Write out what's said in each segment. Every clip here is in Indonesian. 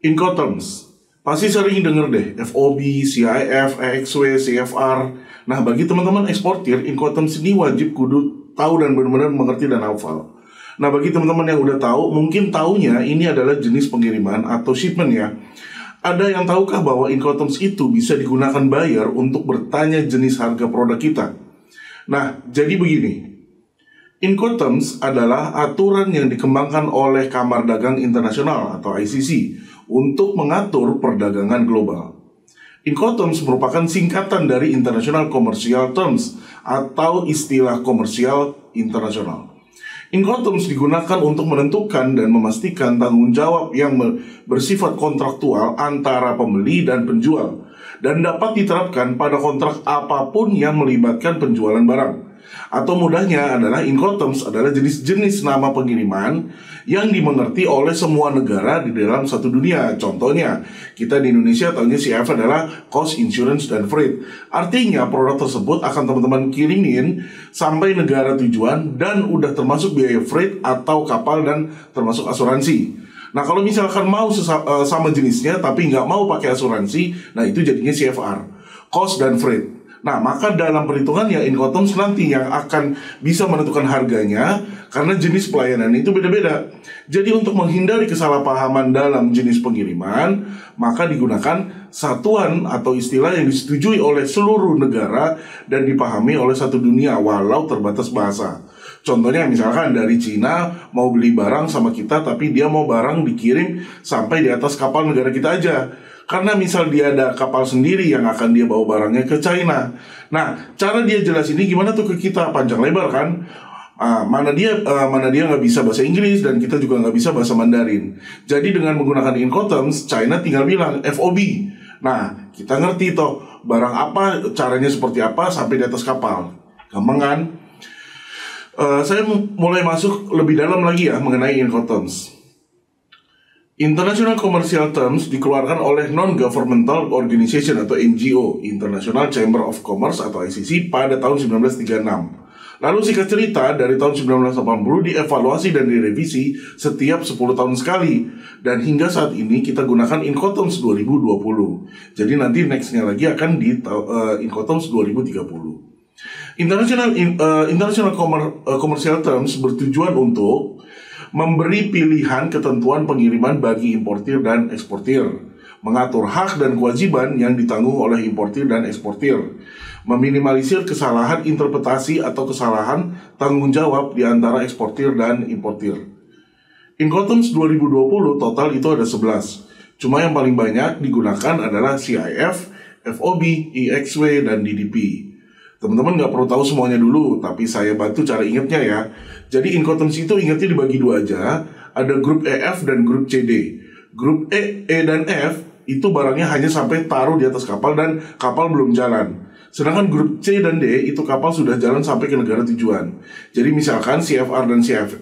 Incoterms, pasti sering denger deh, FOB, CIF, EXW, CFR. Nah, bagi teman-teman eksportir, Incoterms ini wajib kudu tahu dan benar-benar mengerti dan hafal. Nah, bagi teman-teman yang udah tahu, mungkin taunya ini adalah jenis pengiriman atau shipment ya. Ada yang tahukah bahwa Incoterms itu bisa digunakan buyer untuk bertanya jenis harga produk kita? Nah, jadi begini. Incoterms adalah aturan yang dikembangkan oleh Kamar Dagang Internasional atau ICC untuk mengatur perdagangan global. Incoterms merupakan singkatan dari International Commercial Terms atau istilah komersial internasional. Incoterms digunakan untuk menentukan dan memastikan tanggung jawab yang bersifat kontraktual antara pembeli dan penjual dan dapat diterapkan pada kontrak apapun yang melibatkan penjualan barang. Atau mudahnya adalah Incoterms adalah jenis-jenis nama pengiriman yang dimengerti oleh semua negara di dalam satu dunia. Contohnya, kita di Indonesia tahunya CIF adalah Cost, Insurance, dan Freight. Artinya produk tersebut akan teman-teman kirimin sampai negara tujuan dan udah termasuk biaya freight atau kapal dan termasuk asuransi. Nah, kalau misalkan mau sama jenisnya tapi nggak mau pakai asuransi, nah itu jadinya CFR, Cost dan Freight. Nah, maka dalam perhitungannya Incoterms nanti yang akan bisa menentukan harganya karena jenis pelayanan itu beda-beda. Jadi untuk menghindari kesalahpahaman dalam jenis pengiriman, maka digunakan satuan atau istilah yang disetujui oleh seluruh negara dan dipahami oleh satu dunia walau terbatas bahasa. Contohnya misalkan dari Cina mau beli barang sama kita tapi dia mau barang dikirim sampai di atas kapal negara kita aja. Karena misal dia ada kapal sendiri yang akan dia bawa barangnya ke China. Nah, cara dia jelas ini gimana tuh ke kita, panjang lebar kan? Mana dia nggak bisa bahasa Inggris dan kita juga nggak bisa bahasa Mandarin. Jadi dengan menggunakan Incoterms, China tinggal bilang FOB. Nah, kita ngerti toh barang apa, caranya seperti apa sampai di atas kapal. Gampang kan? Saya mulai masuk lebih dalam lagi ya mengenai Incoterms. International Commercial Terms dikeluarkan oleh Non-Governmental Organization atau NGO, International Chamber of Commerce atau ICC pada tahun 1936. Lalu singkat cerita, dari tahun 1980 dievaluasi dan direvisi setiap 10 tahun sekali. Dan hingga saat ini kita gunakan Incoterms 2020. Jadi nanti nextnya lagi akan di Incoterms 2030. International Commercial Terms bertujuan untuk memberi pilihan ketentuan pengiriman bagi importir dan eksportir, mengatur hak dan kewajiban yang ditanggung oleh importir dan eksportir, meminimalisir kesalahan interpretasi atau kesalahan tanggung jawab di antara eksportir dan importir. Incoterms 2020 total itu ada 11. Cuma yang paling banyak digunakan adalah CIF, FOB, EXW, dan DDP. Teman-teman nggak perlu tahu semuanya dulu, tapi saya bantu cara ingatnya ya. Jadi Incoterms itu ingatnya dibagi dua aja. Ada grup EF dan grup CD. Grup E dan F itu barangnya hanya sampai taruh di atas kapal dan kapal belum jalan. Sedangkan grup C dan D itu kapal sudah jalan sampai ke negara tujuan. Jadi misalkan CFR dan CIF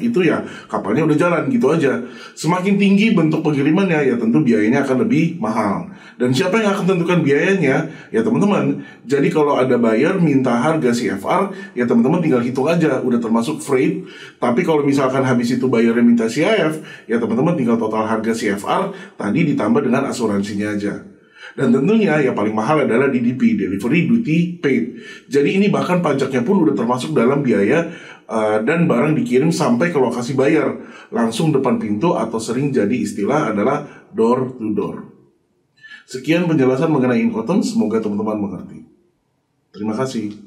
itu ya kapalnya udah jalan gitu aja. Semakin tinggi bentuk pengirimannya ya tentu biayanya akan lebih mahal. Dan siapa yang akan tentukan biayanya? Ya teman-teman. Jadi kalau ada buyer minta harga CFR, ya teman-teman tinggal hitung aja udah termasuk freight. Tapi kalau misalkan habis itu buyernya minta CIF, ya teman-teman tinggal total harga CFR tadi ditambah dengan asuransinya aja. Dan tentunya yang paling mahal adalah DDP, Delivery Duty Paid. Jadi ini bahkan pajaknya pun udah termasuk dalam biaya dan barang dikirim sampai ke lokasi buyer, langsung depan pintu atau sering jadi istilah adalah door to door. Sekian penjelasan mengenai Incoterms, semoga teman-teman mengerti. Terima kasih.